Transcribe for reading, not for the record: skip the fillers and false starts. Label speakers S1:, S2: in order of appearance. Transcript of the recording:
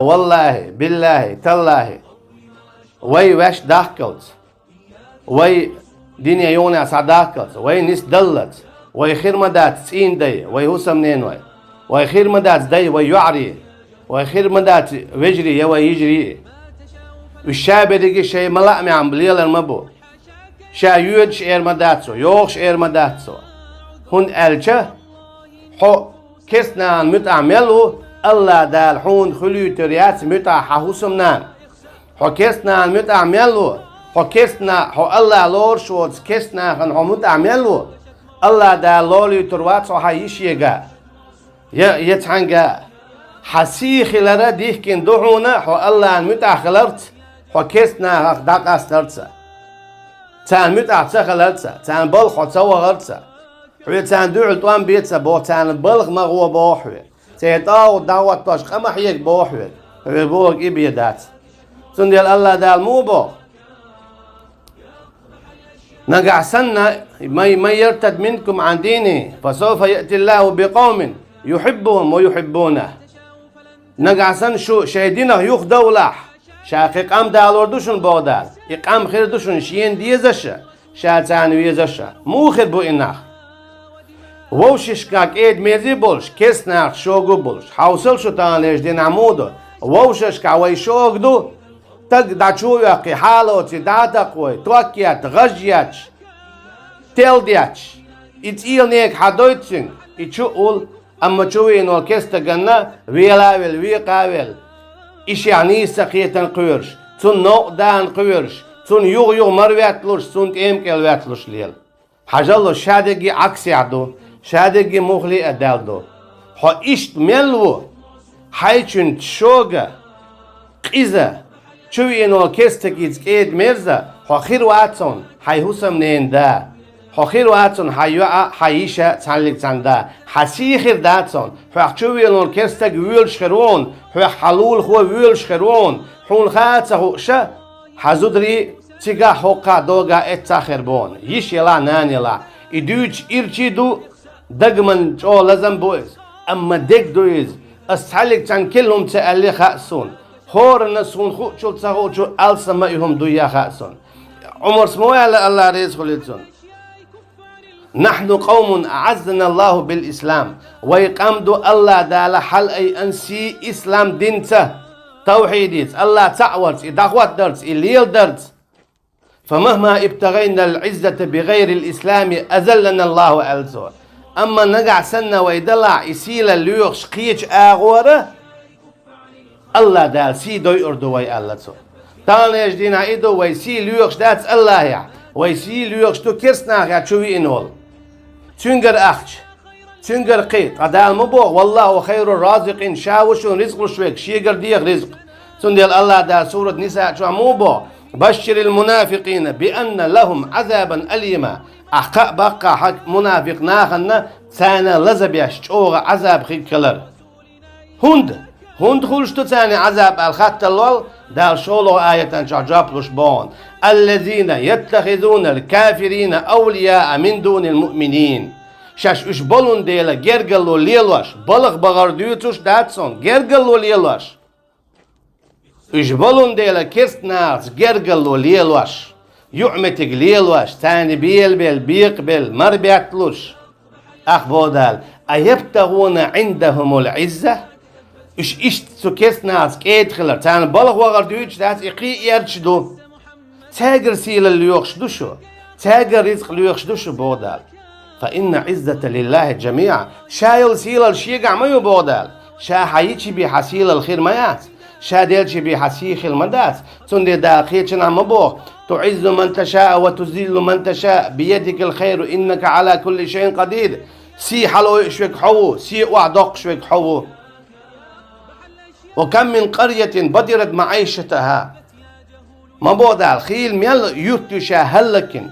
S1: والله بالله تالله وي وش داخلت وي دنيا يونا صداقت وي نس دلت وي خير مدات سين دي وي هسم نين وي خير مدات دي وي يعري وي خير مدات وجري وي يجري والشاب دقي شيء ملأمي عم بليل المبو شا يود شعر مداتسو يوخ شعر مداتسو هون ألچه حو كسنا متعملو الله دال حون خلو تريات متع حوسمنا حو كسنا متعملو حو كسنا حو الله لور شوز كسنا خن حو متعملو الله دال لولي تروات سو حيش يغا يتحنغا حسيخ لرا ديكن دحونا حو الله متعخلرت حو كسنا داقاسترتسا تان متعتسا خلرتسا تان بل خطسا وغرتسا حوي تان دوعل طوان بيتسا بو تان بلغ مغوى بوحوي تيتاو دعوة طاش قمح يك بوحوي حوي بوغ إبيدات سنديل الله دال مو بو نقع سنة ما يرتد منكم عن دينه فسوف يأتي الله بقوم يحبهم ويحبونه نقع سن شو شهدينه يخ دولح شاقق ام دالور دوشن بودال اقام خير دوشن شين ديزش شاتان ويزش مو خير بو انخ ووششكاك ايد ميزي بولش كسناخ شوغو بولش حوصل شو تانيش دين عمودو ووششكا وي شوغدو تق داچو يقي حالو تي داتقوي توكيات غجياتش تلدياتش اتيل نيك حدويتسن اتشوول اما چوين والكستا قنا ويلاويل ويقاويل إيش يعني سقيتن قيرش تون نقدان قيرش تون يغ مرواتلوش تون تيمكل واتلوش ليل حاجلو شادقي عكسي عدو شادقي مخلي أدالدو حو إشت ملو حيچن تشوغا قيزا چوين والكستكيز كيد مرزا حو خير واتسون حي حسم نين دا حو خير واتسون حيشا تسانلك تساندا حسي خير داتسون حو چوين والكستك ويلش خيرون حو حلول خو ويلش خيرون حون خاتسا حوشا حزودري تيغا حوقا دوغا اتسا خيربون يش يلا نان يلا إدوش إرچي دو دقمن چو لازم بويز أما دق دويز أسحلك تان كلهم تألي خاسون خور نسون خو چو تساقو چو ألسمائهم دويا خاسون عمر سموه على الله ريز خليتون نحن قوم أعزنا الله بالإسلام ويقامدو الله دال حل أي أنسي إسلام دينته توحيديت الله تعورت دعوات درت الليل درت فمهما ابتغينا العزة بغير الإسلام أذلنا الله ألزو أما نقع سنة ويدلع يسيل الليوخ شقيج آغورة الله دال سي دوي أردو وي ألزو تانيش دينا إيدو ويسي ليوخ دات الله يع ويسي ليوخ تو كرسنا يع شوي إنول تنقر أخش تنقر قيت قدال مبوغ والله خير الرازقين شاوشون رزق شويك شيقر ديغ رزق سندل الله دا سورة نساء شو مبوغ بشر المنافقين بأن لهم عذابا أليما أحقا بقى حق منافق ناخن تانا لزبيش شوغ عذاب خيك كلر هند خلشتو تاني عذاب الخط اللول دال شولو آية شعجاب لشبون الذين يتخذون الكافرين أولياء من دون المؤمنين شاش اش بولون ديلا جرگلو ليلواش بلغ بغر ديوتوش داتسون جرگلو ليلواش اش بولون ديلا كرستناز جرگلو ليلواش يعمتك ليلواش تاني بيل بيقبل مربيعتلوش أخبودال أيبتغون عندهم العزة إش سكسناز كيد خلر تاني بلغ وغر ديوتش دات إقي يرشدو تاجر سيل اللي يخشدوشو تاجر رزق اللي يخشدوشو بودال فإن عزة لله جميعا شايل سيل الشيقع ما يبودال شا حييتشي بحسيل الخير ميات شا ديلشي بحسيخ المدات تندي داخيتشن عم بوخ تعز من تشاء وتذل من تشاء بيدك الخير إنك على كل شيء قدير سي حلو شوك حو سي وعدق شوك حو وكم من قرية بدرت معيشتها ما بودال خيل ميل يتشا هلكن